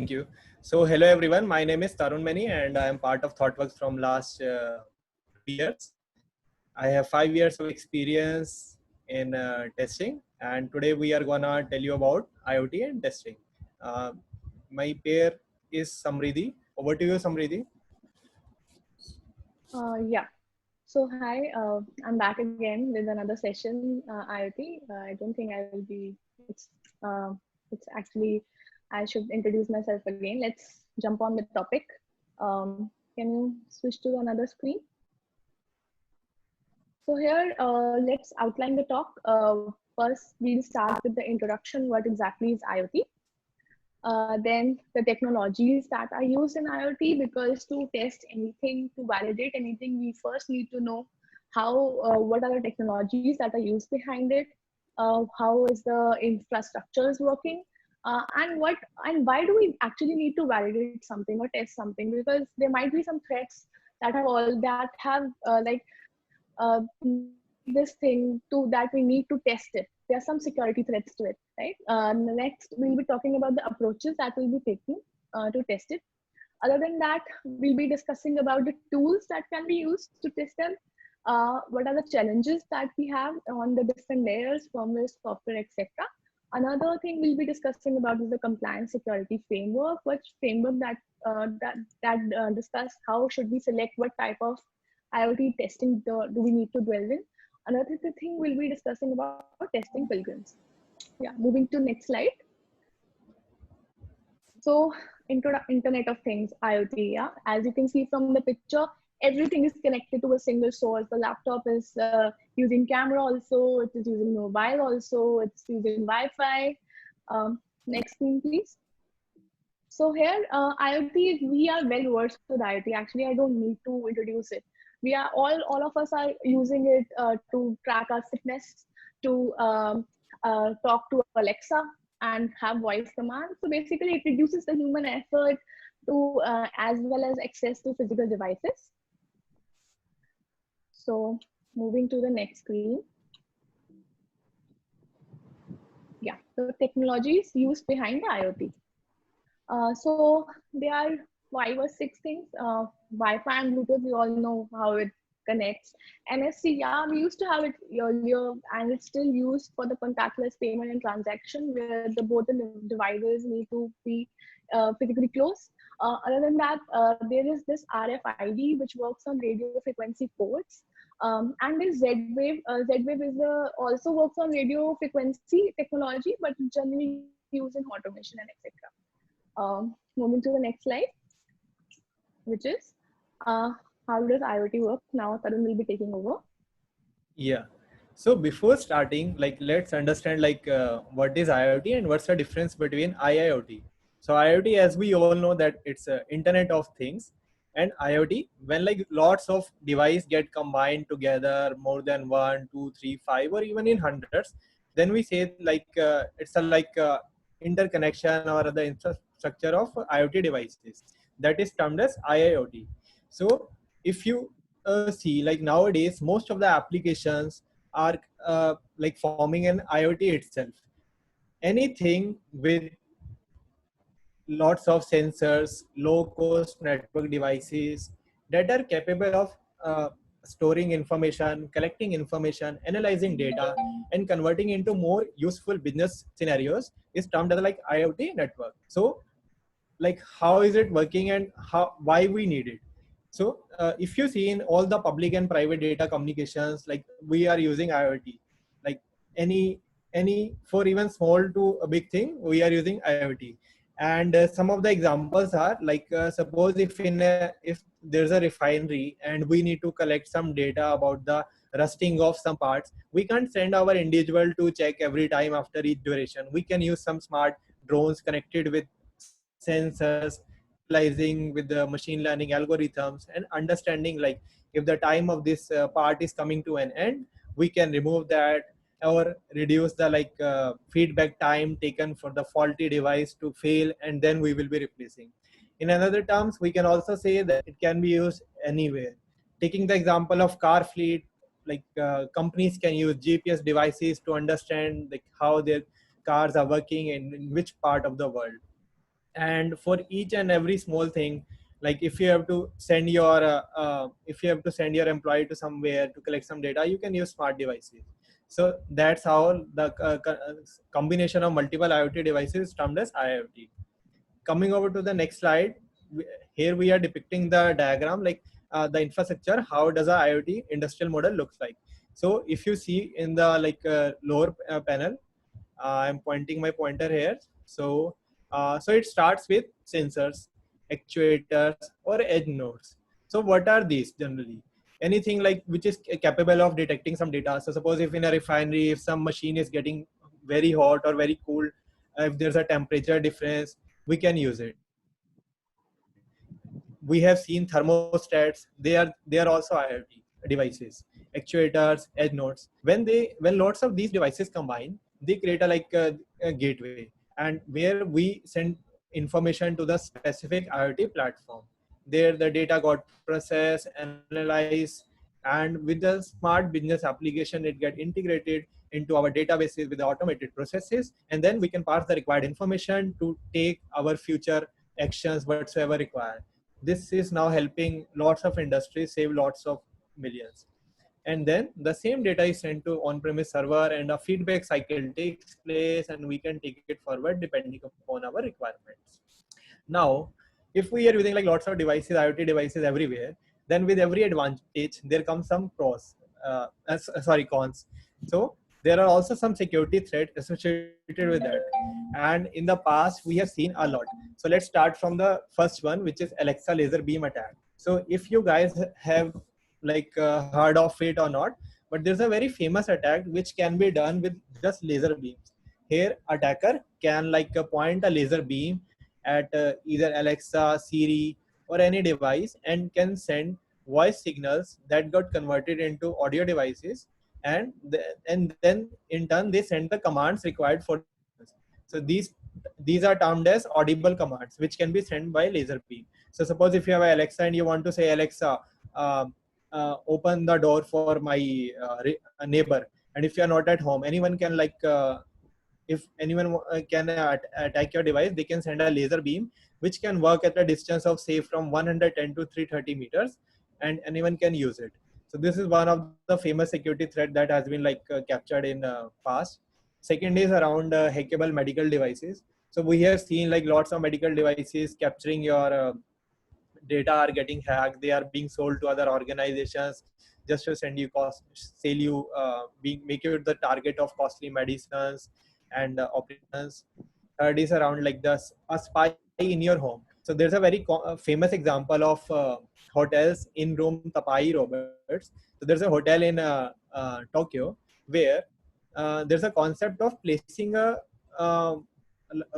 Thank you. So, hello everyone. My name is Tarun Mani, and I am part of ThoughtWorks from last 2 years. I have 5 years of experience in testing, and today we are gonna tell you about IoT and testing. Uh, my peer is Samriddhi. Over to you, Samriddhi. Yeah. So hi, I'm back again with another session, IoT. I don't think I will be. Uh, it's actually I should introduce myself again. Let's jump on the topic. Can you switch to another screen? So here, let's outline the talk. First, we'll start with the introduction. What exactly is IoT? Then the technologies that are used in IoT, because to test anything, to validate anything, we first need to know what are the technologies that are used behind it, how is the infrastructures working, and why do we actually need to validate something or test something? Because there might be some threats that this thing to that we need to test it. There are some security threats to it, right? Next, we'll be talking about the approaches that we'll be taking to test it. Other than that, we'll be discussing about the tools that can be used to test them. What are the challenges that we have on the different layers, firmware, software, etc. Another thing we'll be discussing about is the compliance security framework, which framework that discuss how should we select what type of IoT testing do we need to dwell in. Another thing we'll be discussing about testing pilgrims. Yeah, moving to next slide. So Internet of Things, IoT, yeah. As you can see from the picture, everything is connected to a single source. The laptop is using camera also, it is using mobile also, it's using Wi-Fi. Next screen, please. So here, IoT, we are well versed with IoT. Actually, I don't need to introduce it. We are all of us are using it to track our fitness, to talk to Alexa and have voice commands. So basically, it reduces the human effort to as well as access to physical devices. So moving to the next screen. Yeah, the technologies used behind the IoT. So there are 5 or 6 things. Wi-Fi and Bluetooth, we all know how it connects. NFC, yeah, we used to have it earlier, and it's still used for the contactless payment and transaction, where both the devices need to be physically close. Other than that, there is this RFID, which works on radio frequency ports. And there's Z-Wave. Z-Wave is also works on radio frequency technology, but generally used in automation and etc. Moving to the next slide, which is how does IoT work? Now Tarun will be taking over. Yeah. So before starting, let's understand what is IoT and what's the difference between IIoT. So IoT, as we all know, that it's Internet of Things, and IoT, when lots of device get combined together, more than 1, 2, 3, 5, or even in hundreds, then we say it's a interconnection or the infrastructure of IoT devices. That is termed as IIoT. So if you see, nowadays most of the applications are forming an IoT itself. Anything with lots of sensors, low cost network devices that are capable of storing information, collecting information, analyzing data, and converting into more useful business scenarios is termed as IoT network. So how is it working and why we need it? So if you see in all the public and private data communications, we are using IoT. Like any for even small to a big thing, we are using IoT. And some of the examples are suppose if there's a refinery and we need to collect some data about the rusting of some parts, we can't send our individual to check every time after each duration. We can use some smart drones connected with sensors, analyzing with the machine learning algorithms and understanding if the time of this part is coming to an end, we can remove that or reduce the feedback time taken for the faulty device to fail, and then we will be replacing. In another terms, we can also say that it can be used anywhere. Taking the example of car fleet, companies can use GPS devices to understand how their cars are working and in which part of the world. And for each and every small thing, like if you have to send your employee to somewhere to collect some data, you can use smart devices. So that's how the combination of multiple IoT devices is termed as IoT. Coming over to the next slide, here we are depicting the diagram, like the infrastructure, how does a IoT industrial model looks like. So if you see in the lower panel, I'm pointing my pointer here. So it starts with sensors, actuators, or edge nodes. So what are these generally? Anything like which is capable of detecting some data. So suppose if in a refinery, if some machine is getting very hot or very cool, if there's a temperature difference, we can use it. We have seen thermostats. They are also IoT devices, actuators, edge nodes. When lots of these devices combine, they create a gateway, and where we send information to the specific IoT platform. There the data got processed, analyzed, and with the smart business application, it get integrated into our databases with the automated processes, and then we can pass the required information to take our future actions whatsoever required. This is now helping lots of industries save lots of millions. And then the same data is sent to on-premise server, and a feedback cycle takes place, and we can take it forward depending upon our requirements. Now, if we are using like lots of devices, IoT devices everywhere, then with every advantage there comes some cons. So there are also some security threats associated with that, and in the past we have seen a lot. So let's start from the first one, which is Alexa laser beam attack. So if you guys have heard of it or not, but there's a very famous attack which can be done with just laser beams. Here attacker can point a laser beam at either Alexa, Siri, or any device, and can send voice signals that got converted into audio devices, and and then in turn they send the commands required for the signals. So these are termed as audible commands, which can be sent by laser beam. So suppose if you have Alexa and you want to say, Alexa, open the door for my neighbor, and if you are not at home, anyone can if anyone can attack your device, they can send a laser beam which can work at a distance of say from 110 to 330 meters, and anyone can use it. So this is one of the famous security threat that has been captured in past. Second is around hackable medical devices. So we have seen like lots of medical devices capturing your data are getting hacked. They are being sold to other organizations just to send you sell you, make you the target of costly medicines and operations. Third is around a spy in your home. So there's a very famous example of hotels in Rome, Tapai Roberts. So there's a hotel in Tokyo where there's a concept of placing uh, a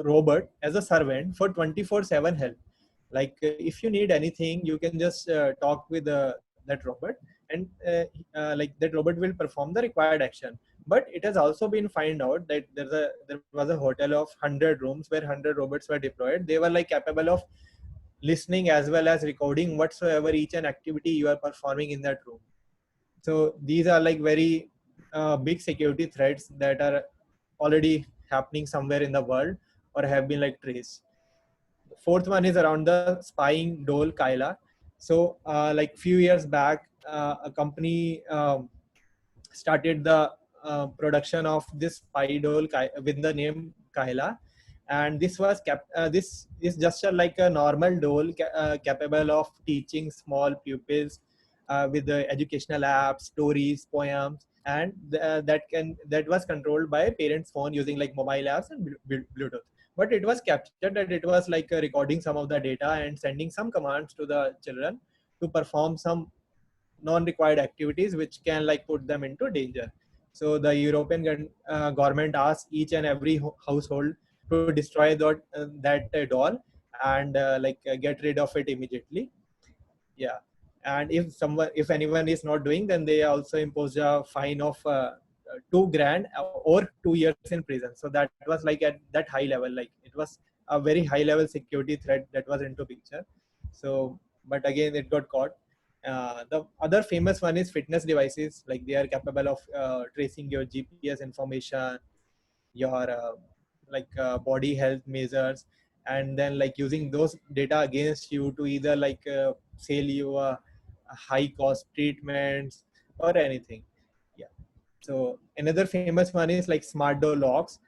robot as a servant for 24/7 help. If you need anything, you can just talk with that robot, and that robot will perform the required action. But it has also been found out that there was a hotel of 100 rooms where 100 robots were deployed. They were capable of listening as well as recording whatsoever each and activity you are performing in that room. So these are very big security threats that are already happening somewhere in the world or have been traced. Fourth one is around the spying doll Kyla. So few years back, a company started the production of this spy doll with the name Kyla, and this is just a normal doll capable of teaching small pupils with the educational apps, stories, poems, and that was controlled by parents' phone using mobile apps and Bluetooth. But it was captured that it was recording some of the data and sending some commands to the children to perform some non-required activities which can put them into danger. So the European government asked each and every household to destroy that doll and get rid of it immediately. Yeah. And if anyone is not doing, then they also imposed a fine of 2 grand or 2 years in prison. So that was at that high level, it was a very high level security threat that was into picture. So but again it got caught. The other famous one is fitness devices. They are capable of tracing your GPS information, your body health measures, and then like using those data against you to either like sell you a high cost treatments or anything. Yeah. So another famous one is like smart door locks.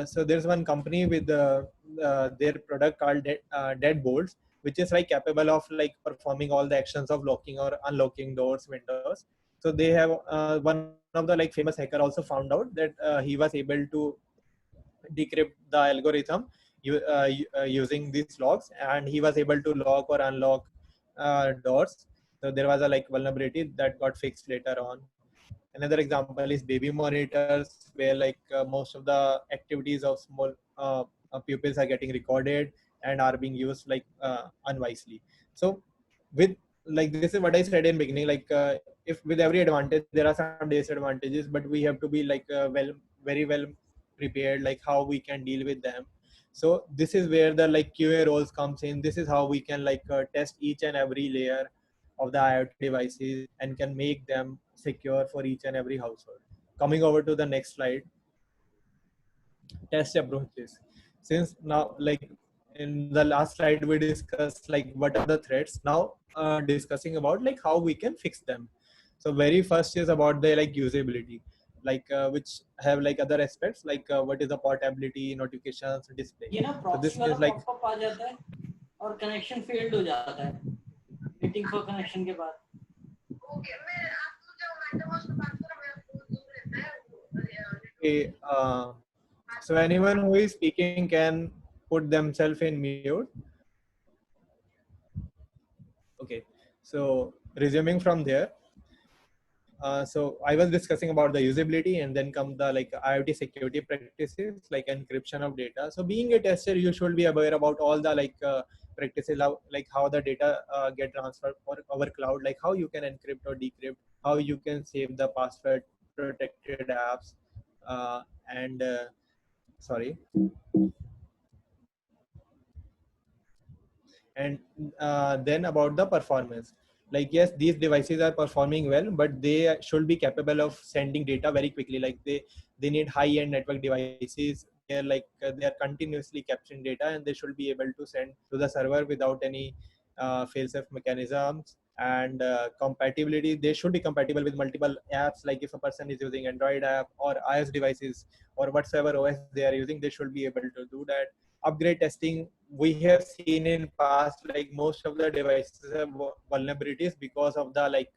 So there's one company with their product called Deadbolts, which is like capable of like performing all the actions of locking or unlocking doors, windows. So they have one of the like famous hacker also found out that he was able to decrypt the algorithm using these locks, and he was able to lock or unlock doors. So there was a like vulnerability that got fixed later on. Another example is baby monitors, where like most of the activities of small pupils are getting recorded and are being used like unwisely. So with like this is what I said in beginning, like if with every advantage there are some disadvantages, but we have to be like very well prepared, like how we can deal with them. So this is where the like QA roles comes in. This is how we can like test each and every layer of the IoT devices and can make them secure for each and every household. Coming over to the next slide, test approaches. Since now, like in the last slide, we discussed like what are the threats. Now, discussing about like how we can fix them. So very first is about the like usability, like which have like other aspects like what is the portability, notifications, display. ये ना So this proxy वाला is like pop-up आ जाता है और connection failed हो जाता है waiting for connection के बाद. okay, so anyone who is speaking can put themselves in mute. Okay, so resuming from there. So I was discussing about the usability, and then come the like IoT security practices like encryption of data. So being a tester, you should be aware about all the like practices, like how the data get transferred for our cloud, like how you can encrypt or decrypt, how you can save the password protected apps, and sorry, and then about the performance. Like yes, these devices are performing well, but they should be capable of sending data very quickly. Like they need high end network devices. They're like they are continuously capturing data, and they should be able to send to the server without any fail-safe mechanisms. And compatibility, they should be compatible with multiple apps. Like if a person is using Android app or iOS devices or whatsoever OS they are using, they should be able to do that. Upgrade testing, we have seen in past like most of the devices have vulnerabilities because of the like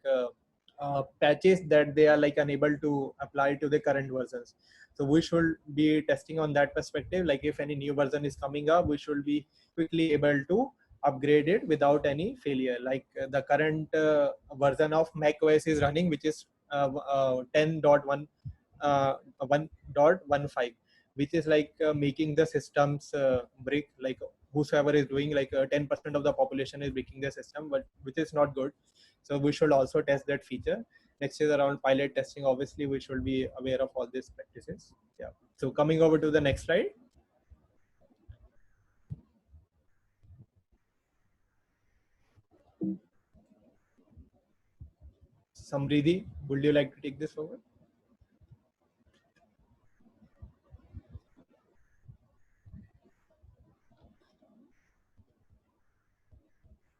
patches that they are like unable to apply to the current versions. So we should be testing on that perspective. Like if any new version is coming up, we should be quickly able to upgrade it without any failure. Like the current version of Mac OS is running, which is 10.1 1.15, which is like making the systems break. Like whosoever is doing like 10% of the population is breaking the system, but which is not good. So we should also test that feature. Next is around pilot testing. Obviously we should be aware of all these practices. Yeah. So coming over to the next slide. Samriddhi, would you like to take this forward?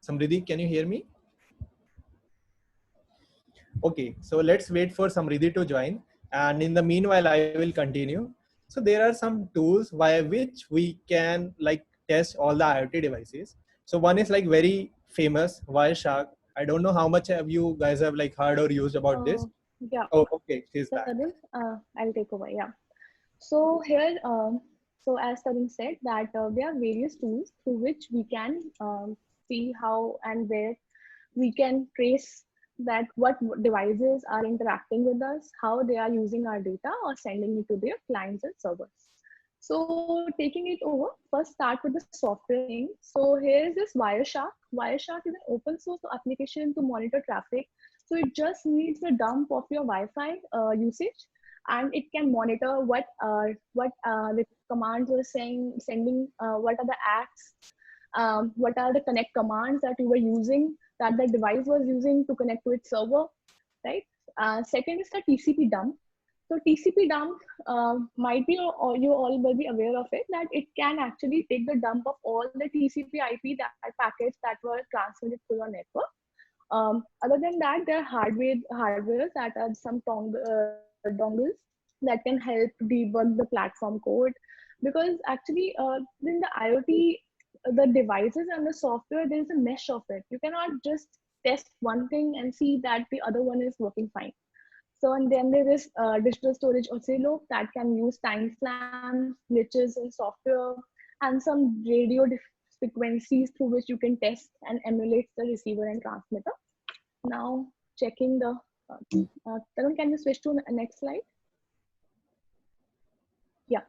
Samriddhi, can you hear me? Okay, so let's wait for Samriddhi to join. And in the meanwhile, I will continue. So there are some tools by which we can like test all the IoT devices. So one is like very famous, Wireshark. I don't know how much have you guys have like heard or used about this. Yeah. Oh, okay, she's back. Tarun, I'll take over. Yeah. So here, so as Tarun said, that there are various tools through which we can see how and where we can trace that what devices are interacting with us, how they are using our data or sending it to their clients and servers. So taking it over, first start with the software thing. So here is this Wireshark. Wireshark is an open source application to monitor traffic. So it just needs a dump of your Wi-Fi usage, and it can monitor what the commands are saying, sending, what are the acts, what are the connect commands that you were using, that the device was using to connect to its server, right? Second is the TCP dump. So TCP dump might be, or you all will be aware of it, that it can actually take the dump of all the TCP IP that packets that were transmitted through your network. Other than that, there are hardwares that are some dongles that can help debug the platform code, because actually in the IoT, the devices and the software, there is a mesh of it. You cannot just test one thing and see that the other one is working fine. So, and then there is digital storage oscilloscope that can use time stamps, glitches in software, and some radio frequencies through which you can test and emulate the receiver and transmitter. Now, checking the, Tarun, can you switch to the next slide? Yeah.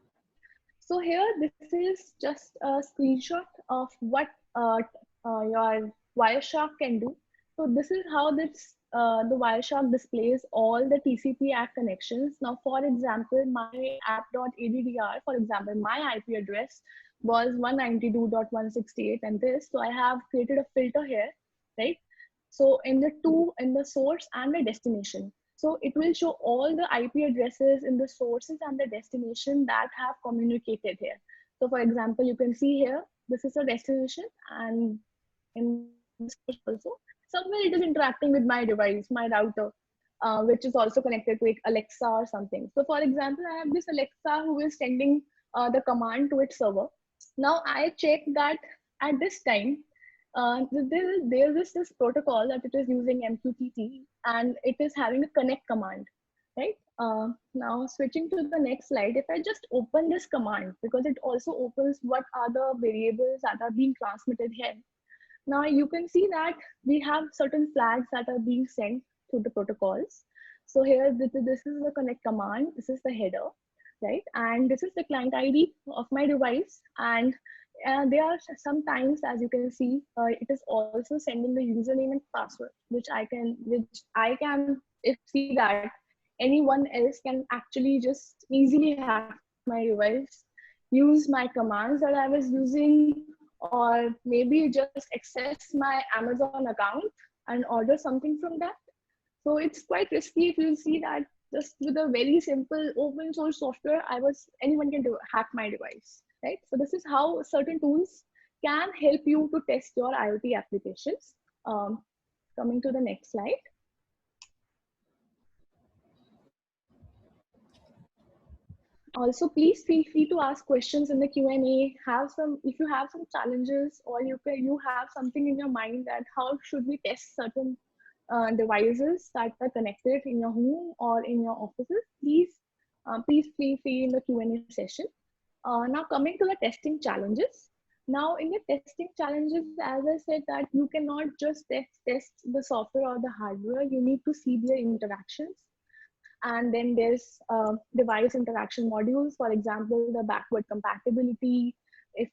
So here, this is just a screenshot of what your Wireshark can do. So this is how the Wireshark displays all the TCP ACK connections. Now, for example, my app.addr, for example, my IP address was 192.168 and this. So I have created a filter here, right? So in the source and the destination. So it will show all the IP addresses in the sources and the destination that have communicated here. So for example, you can see here, this is a destination, and in this also, somewhere it is interacting with my device, my router, which is also connected to Alexa or something. So for example, I have this Alexa who is sending the command to its server. Now I check that at this time, there is this protocol that it is using MQTT, and it is having a connect command, right? Now switching to the next slide, if I just open this command, because it also opens what are the variables that are being transmitted here. Now you can see that we have certain flags that are being sent to the protocols. So here, this is the connect command, this is the header, right? And this is the client ID of my device. And there are sometimes, as you can see, it is also sending the username and password, which I can if see that anyone else can actually just easily hack my device, use my commands that I was using, or maybe just access my Amazon account and order something from that. So it's quite risky if you see that just with a very simple open source software, anyone can hack my device, right? So this is how certain tools can help you to test your IoT applications. Coming to the next slide. Also, please feel free to ask questions in the Q&A. If you have some challenges, or you have something in your mind that how should we test certain devices that are connected in your home or in your offices, please feel free in the Q&A session. Now coming to the testing challenges. Now in the testing challenges, as I said, that you cannot just test the software or the hardware, you need to see their interactions. And then there's device interaction modules, for example, the backward compatibility. If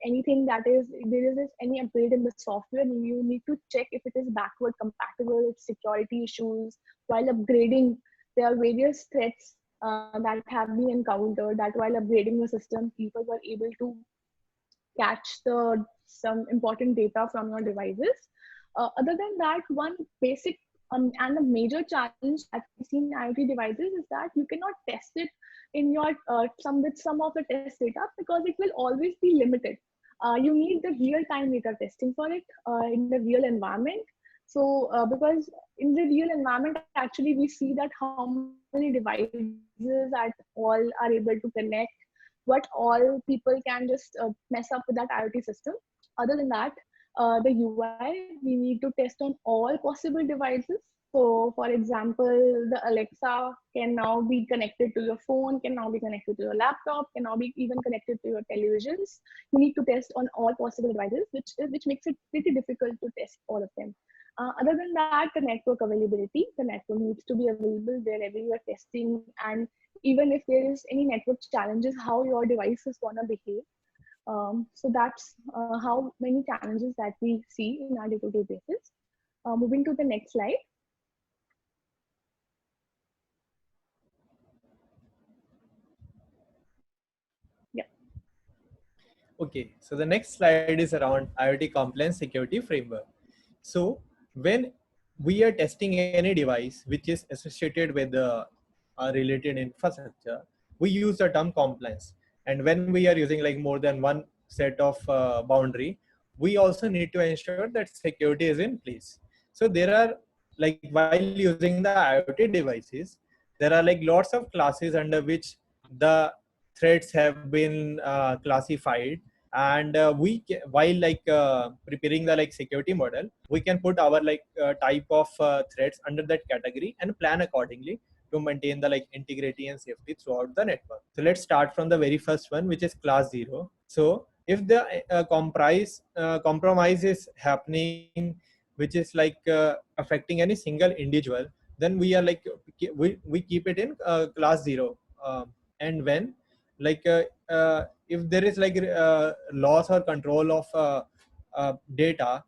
anything there is any upgrade in the software, you need to check if it is backward compatible, if security issues. While upgrading, there are various threats that have been encountered, that while upgrading the system, people were able to catch some important data from your devices. Other than that, one basic and a major challenge that we see in IoT devices is that you cannot test it in your with some of the test data, because it will always be limited. You need the real-time data testing for it in the real environment. So because in the real environment, actually we see that how many devices that all are able to connect, what all people can just mess up with that IoT system. Other than that, the UI, we need to test on all possible devices. So for example, the Alexa can now be connected to your phone, can now be connected to your laptop, can now be even connected to your televisions. You need to test on all possible devices, which makes it pretty difficult to test all of them. Other than that, the network availability, the network needs to be available wherever you are testing. And even if there is any network challenges, how your device is gonna behave. So that's how many challenges that we see in our day-to-day basis. Moving to the next slide. Yeah. Okay, so the next slide is around IoT compliance security framework. So when we are testing any device which is associated with the related infrastructure, we use the term compliance. And when we are using like more than one set of boundary, we also need to ensure that security is in place. So there are like while using the IoT devices, there are like lots of classes under which the threats have been classified. And while like preparing the like security model, we can put our like type of threats under that category and plan accordingly to maintain the like integrity and safety throughout the network. So let's start from the very first one, which is class 0. So if the compromise is happening, which is like affecting any single individual, then we are like we keep it in class 0. And when like if there is like loss or control of data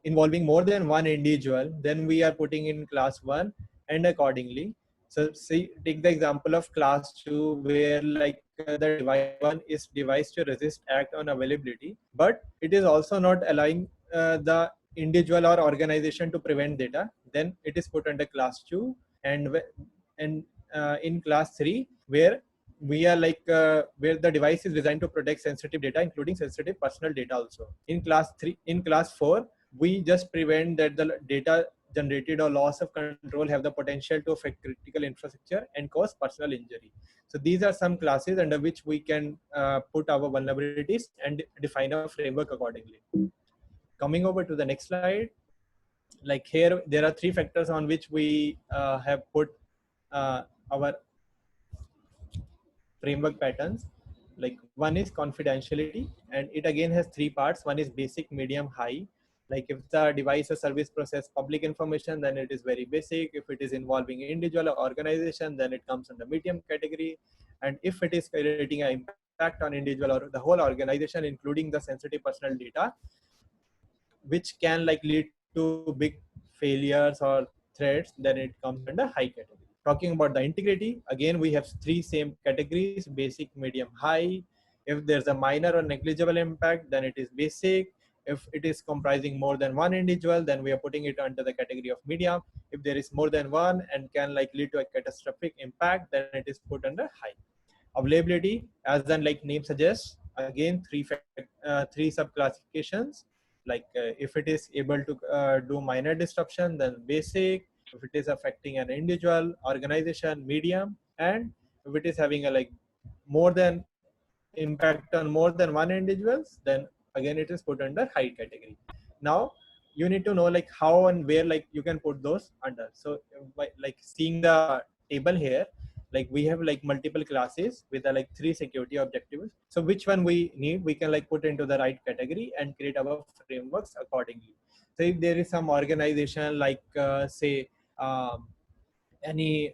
involving more than one individual, then we are putting in class 1 and accordingly. So see, take the example of class 2, where like the device 1 is device to resist act on availability, but it is also not allowing the individual or organization to prevent data, then it is put under class 2. And in class 3, where we are like where the device is designed to protect sensitive data, including sensitive personal data also. In class 4, we just prevent that the data generated or loss of control have the potential to affect critical infrastructure and cause personal injury. So these are some classes under which we can put our vulnerabilities and define a framework accordingly. Coming over to the next slide, like here there are 3 factors on which we have put our framework patterns. Like one is confidentiality, and it again has 3 parts. One is basic, medium, high. Like if the device or service process public information, then it is very basic. If it is involving individual or organization, then it comes under medium category. And if it is creating an impact on individual or the whole organization, including the sensitive personal data, which can like lead to big failures or threats, then it comes under high category. Talking about the integrity, again we have 3 same categories: basic, medium, high. If there's a minor or negligible impact, then it is basic. If it is comprising more than one individual, then we are putting it under the category of medium. If there is more than one and can like lead to a catastrophic impact, then it is put under high. Availability, as then like name suggests, again 3 sub classifications. Like if it is able to do minor disruption, then basic. If it is affecting an individual, organization, medium. And if it is having a like more than impact on more than one individuals, then again it is put under high category. Now you need to know like how and where like you can put those under. So by like seeing the table here, like we have like multiple classes with like 3 security objectives. So which one we need, we can like put into the right category and create our frameworks accordingly. So if there is some organization like say any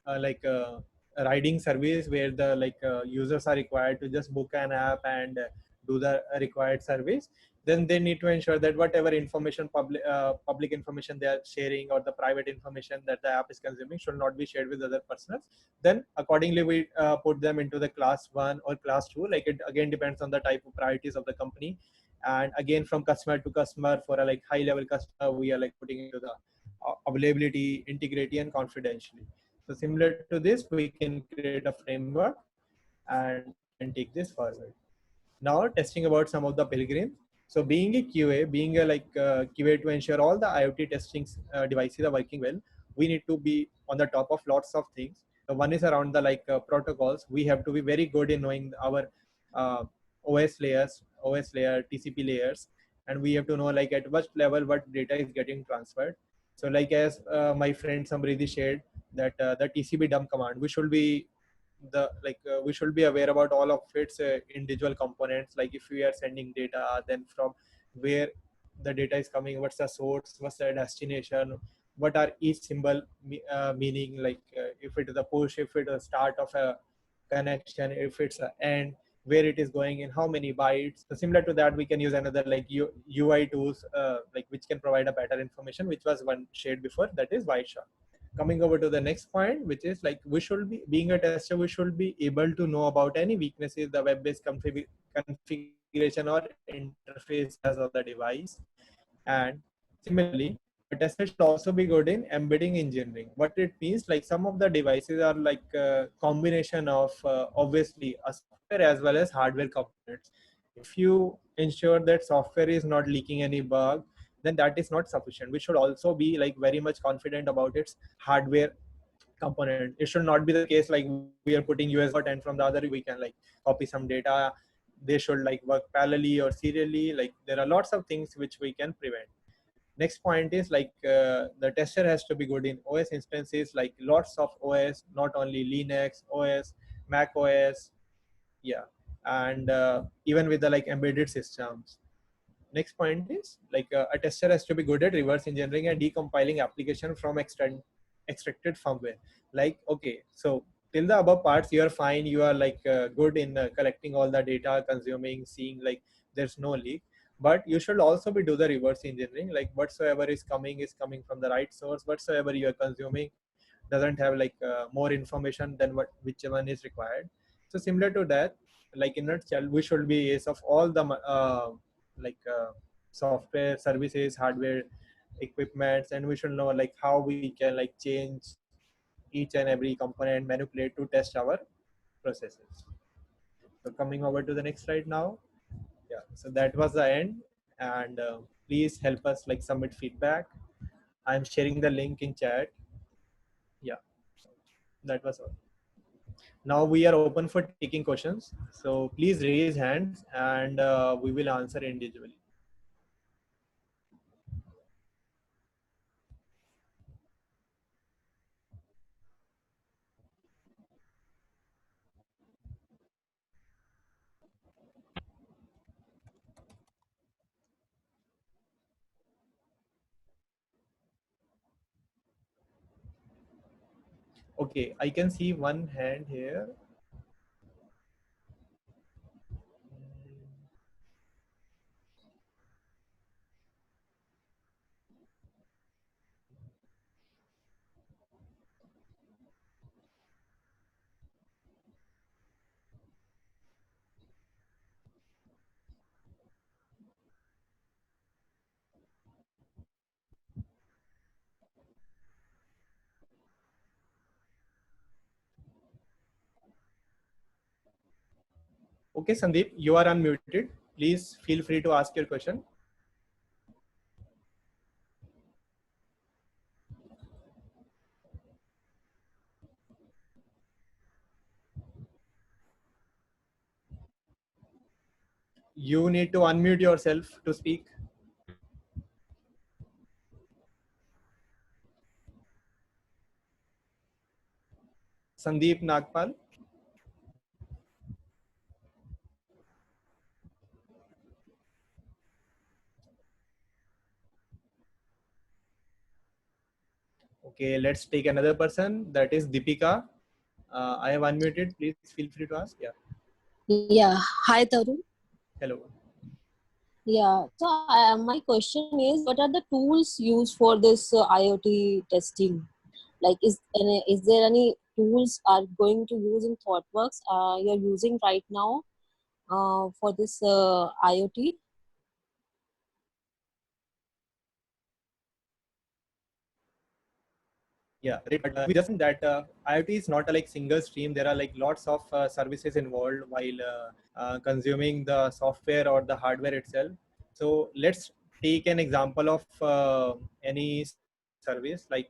like a riding service where the like users are required to just book an app and do the required service, then they need to ensure that whatever information public information they are sharing or the private information that the app is consuming should not be shared with other persons. Then accordingly we put them into the class 1 or class 2. Like it again depends on the type of priorities of the company. And again from customer to customer, for a like high level customer, we are like putting into the availability, integrity, and confidentiality. So similar to this, we can create a framework and take this forward. Now testing about some of the pilgrims. So being a QA, being a like QA to ensure all the IoT testing devices are working well, we need to be on the top of lots of things. The one is around the like protocols. We have to be very good in knowing our OS layers, OS layer, TCP layers, and we have to know like at what level what data is getting transferred. So like as my friend Samriddhi shared that the TCP dump command, we should be we should be aware about all of its individual components. Like if we are sending data, then from where the data is coming, what's the source, what's the destination, what are each symbol meaning, like if it is a push, if it is a start of a connection, if it's an end, where it is going in how many bytes. So similar to that, we can use another like UI tools like which can provide a better information, which was one shared before, that is Wireshark. Coming over to the next point, which is like we should be, being a tester, we should be able to know about any weaknesses the web-based configuration or interface has of the device. And similarly, tester should also be good in embedding engineering. What it means, like some of the devices are like a combination of obviously a software as well as hardware components. If you ensure that software is not leaking any bug, then that is not sufficient. We should also be like very much confident about its hardware component. It should not be the case like we are putting US and from the other we can like copy some data. They should like work parallelly or serially. Like there are lots of things which we can prevent. Next point is like the tester has to be good in OS instances, like lots of OS, not only Linux OS, Mac OS, yeah, and even with the like embedded systems. Next point is like a tester has to be good at reverse engineering and decompiling application from extracted firmware. Like, okay, so till the above parts you are fine, you are like good in collecting all the data, consuming, seeing like there's no leak, but you should also be do the reverse engineering, like whatsoever is coming from the right source, whatsoever you are consuming doesn't have like more information than what which one is required. So similar to that, like in a nutshell, we should be ace of all the like software services, hardware equipments, and we should know like how we can like change each and every component, manipulate to test our processes. So coming over to the next slide now. Yeah, so that was the end, and please help us like submit feedback. I'm sharing the link in chat. Yeah, that was all. Now we are open for taking questions. So please raise hands and we will answer individually. Okay, I can see one hand here. Okay, Sandeep, you are unmuted. Please feel free to ask your question. You need to unmute yourself to speak. Sandeep Nagpal. Okay, let's take another person. That is Deepika. I have unmuted. Please feel free to ask. Yeah. Yeah. Hi, Tarun. Hello. Yeah. So my question is, what are the tools used for this IoT testing? Like, is there any tools are going to use in ThoughtWorks you're using right now for this IoT? Yeah, we just that IoT is not a like single stream. There are like lots of services involved while consuming the software or the hardware itself. So let's take an example of any service. Like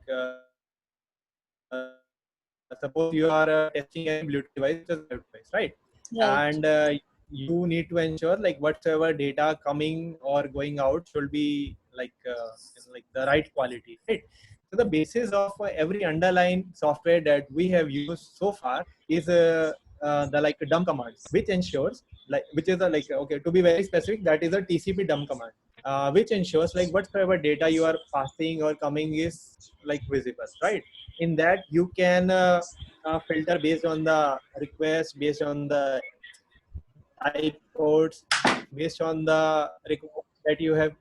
suppose you are testing a Bluetooth device, which is a device, right? Right. And you need to ensure like whatsoever data coming or going out should be like the right quality, right? So the basis of every underlying software that we have used so far is the like dump command, which ensures like which is a like okay, to be very specific, that is a TCP dump command, which ensures like whatsoever data you are passing or coming is like visible, right? In that you can filter based on the request, based on the type codes, based on the request that you have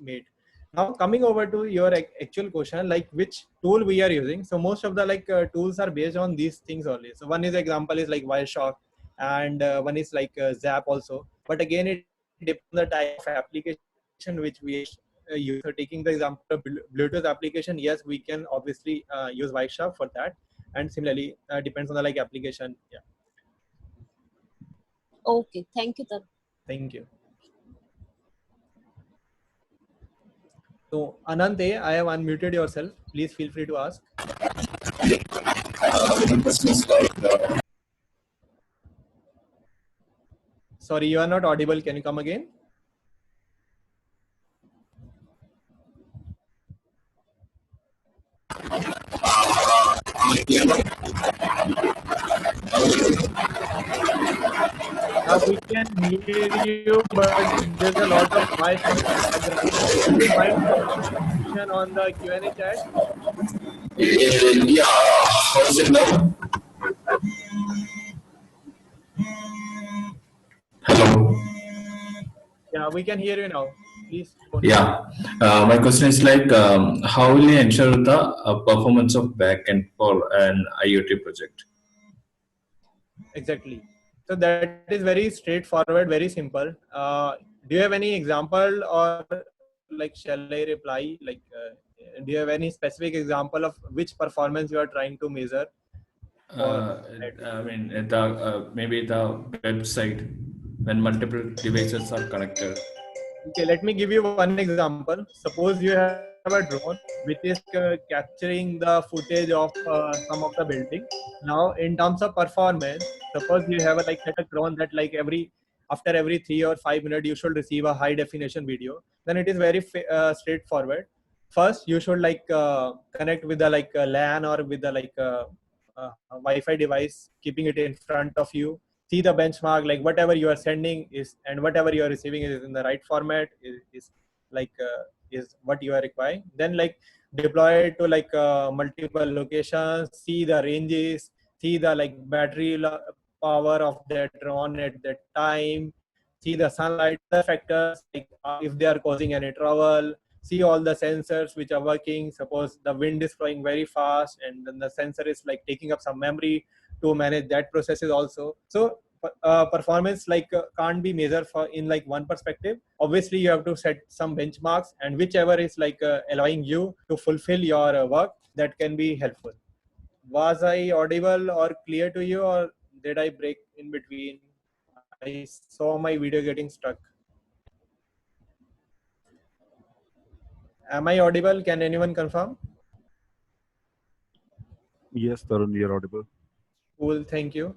made. Now coming over to your actual question, like which tool we are using. So most of the like tools are based on these things only. So one is example is like Wireshark, and one is like Zap also. But again, it depends on the type of application which we use. So taking the example of Bluetooth application, yes, we can obviously use Wireshark for that. And similarly, depends on the like application. Yeah. Okay, thank you, Tarun. Thank you. So Anante, I have unmuted yourself. Please feel free to ask. Sorry, you are not audible. Can you come again? We can hear you, but there's a lot of noise in the background. Do you mind question on the Q&A chat? Yeah, how is it now? Hello. Yeah, we can hear you now. Please. Yeah, my question is like, how will you ensure the performance of backend for an IoT project? Exactly. So that is very straightforward, very simple. Do you have any example, or like shall I reply? Like, do you have any specific example of which performance you are trying to measure? I mean, maybe the website when multiple devices are connected. Okay, let me give you one example. Suppose you have a drone which is capturing the footage of some of the building. Now, in terms of performance, suppose you have a like set a drone that like after every 3 or 5 minutes you should receive a high definition video. Then it is very straightforward. First, you should like connect with the like LAN or with the like Wi-Fi device, keeping it in front of you. See the benchmark, like whatever you are sending is and whatever you are receiving is in the right format, is like is what you are requiring. Then like deploy it to like multiple locations, see the ranges, see the like battery power of that drone at that time, see the sunlight, the factors, like if they are causing any trouble, see all the sensors which are working. Suppose the wind is flowing very fast and then the sensor is like taking up some memory to manage that processes also. So performance like can't be measured for in like one perspective. Obviously you have to set some benchmarks, and whichever is like allowing you to fulfill your work, that can be helpful. Was I audible or clear to you, or did I break in between? I saw my video getting stuck. Am I audible? Can anyone confirm? Yes, Tarun, you're audible. Cool, thank you.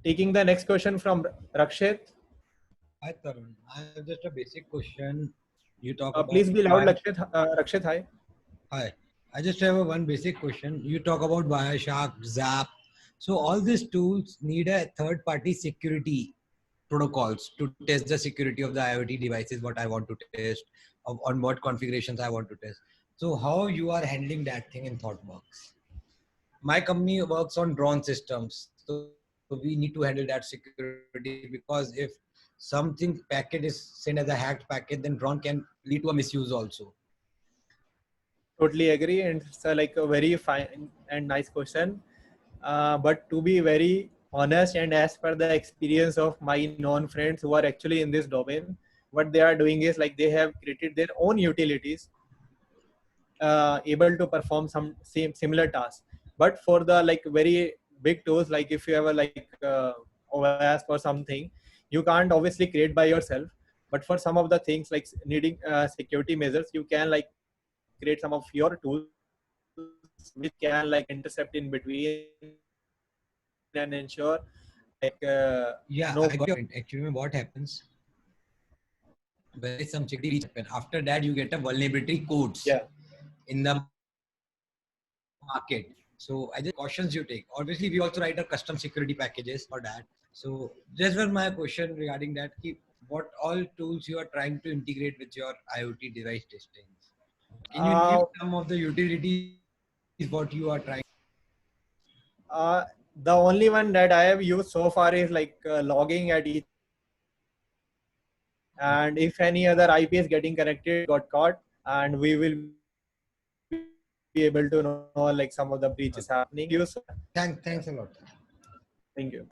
Taking the next question from Rakshit. Hi Tarun, I have just a basic question. You talk about Please be loud, Rakshit. Rakshit, hi. Hi, I just have one basic question. You talk about Wireshark, Zap. So all these tools need a third-party security protocols to test the security of the IoT devices. What I want to test, on what configurations I want to test. So how you are handling that thing in ThoughtWorks? My company works on drone systems, so we need to handle that security, because if something packet is sent as a hacked packet, then drone can lead to a misuse also. Totally agree, and it's like a very fine and nice question. But to be very honest, and as per the experience of my known friends who are actually in this domain, what they are doing is like they have created their own utilities able to perform some similar tasks. But for the like very big tools, like if you have a like OWASP or something, you can't obviously create by yourself. But for some of the things like needing security measures, you can like create some of your tools which can like intercept in between and ensure like yeah, no. Actually, what happens when some security happen, after that you get a vulnerability codes in the market. So I just cautions you take. Obviously, we also write a custom security packages for that. So just was my question regarding that. What all tools you are trying to integrate with your IoT device testing? Can you give some of the utilities what you are trying? The only one that I have used so far is like logging at each, and if any other IP is getting connected, got caught, and we will be able to know like some of the breaches happening. Thanks a lot. Thank you.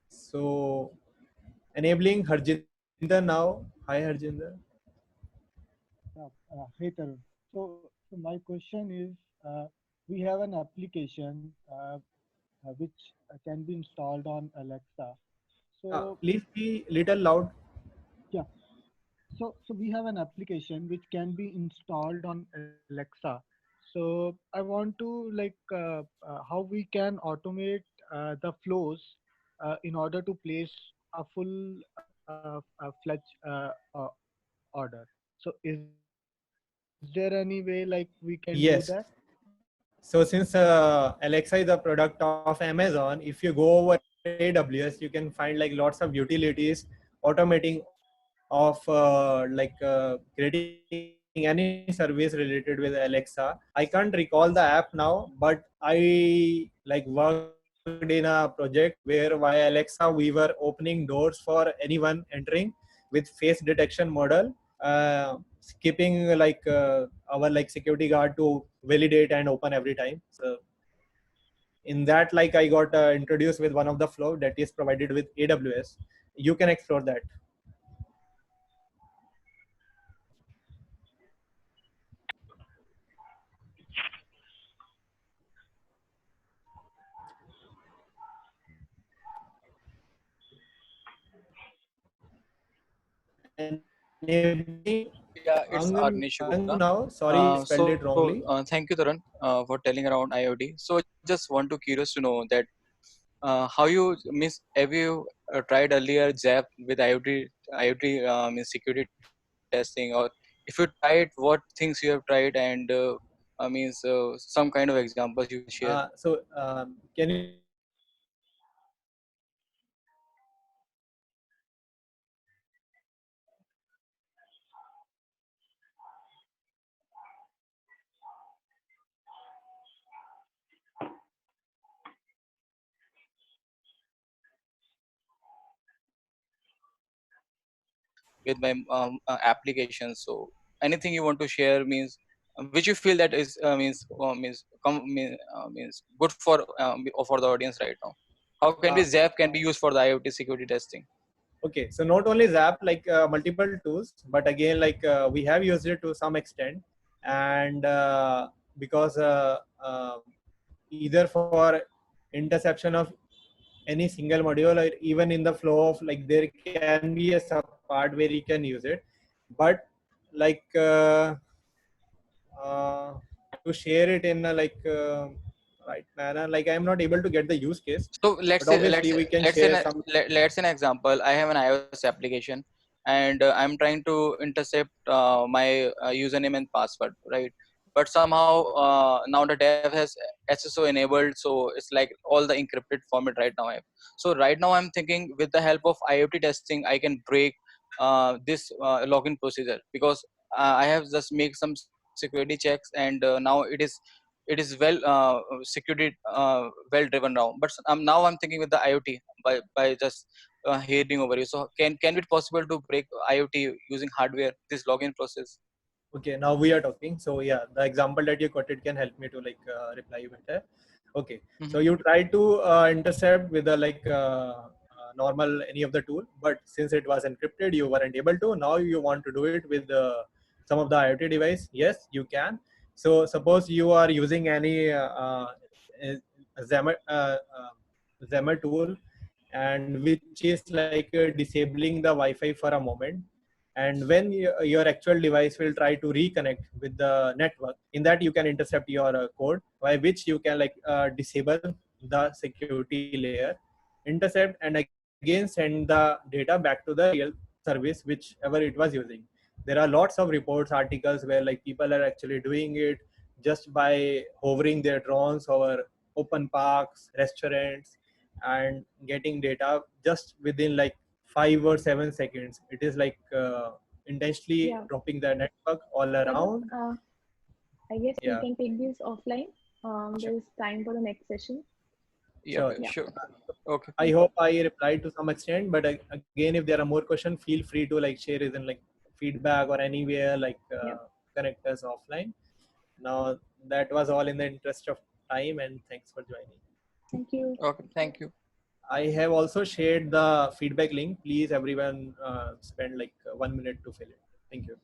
So enabling Harjinder now. Hi Harjinder. Hey Tarun. So my question is, we have an application which can be installed on Alexa. So Please be little loud. yeah, so we have an application which can be installed on Alexa. So I want to how we can automate the flows in order to place a full fledged order. So is there any way like we can do that? Yes. So since Alexa is a product of Amazon, if you go over AWS, you can find like lots of utilities automating of creating any service related with Alexa. I can't recall the app now, but I like worked in a project where via Alexa we were opening doors for anyone entering with face detection model, skipping our like security guard to validate and open every time. So in that, like I got introduced with one of the flow that is provided with AWS. You can explore that. Enabling Yeah, it's Ang Arnish Gupta. now. Sorry, spelled it wrongly. Thank you, Tarun, for telling around IoT. So just want to curious to know that how you miss have you tried earlier ZAP with IoT means security testing, or if you tried, what things you have tried, and means some kind of examples you can share. Can you please repeat the question? With my application. So anything you want to share means which you feel that is means good for the audience right now. How can be ZAP can be used for the IoT security testing? Okay, so not only Zap, like multiple tools, but again, like we have used it to some extent, and because either for interception of any single module, or even in the flow of like there can be a sub part where you can use it, but like uh, to share it in a right manner, like I am not able to get the use case, So let's but say obviously we can share some. let's say an example. I have an iOS application, and I'm trying to intercept my username and password, right? But somehow now the dev has SSO enabled, so it's like all the encrypted format right now. So right now I'm thinking with the help of IoT testing, I can break this login procedure, because I have just make some security checks, and now it is well security well driven now. But now I'm thinking with the IoT by just hearing over you. So can it possible to break IoT using hardware, this login process? Okay, now we are talking. So yeah, the example that you quoted can help me to like reply better. Okay, so you try to intercept with a normal any of the tool, but since it was encrypted, you weren't able to. Now you want to do it with some of the IoT device. Yes, you can. So suppose you are using any Xammer tool, and which is like disabling the Wi-Fi for a moment, and when your actual device will try to reconnect with the network, in that you can intercept your code, by which you can like disable the security layer, intercept, and again send the data back to the real service whichever it was using. There are lots of reports, articles where like people are actually doing it just by hovering their drones over open parks, restaurants, and getting data just within like 5 or 7 seconds. It is like intentionally Yeah. dropping the network all around. I guess we Yeah, can take this offline. sure. There's time for the next session. Sure. Yeah. Sure. Okay. I hope I replied to some extent, but again, if there are more questions, feel free to like share it in like feedback or anywhere, like Yeah. connect us offline. Now that was all in the interest of time, and thanks for joining. Thank you. Okay. Thank you. I have also shared the feedback link. Please, everyone, spend like 1 minute to fill it. Thank you.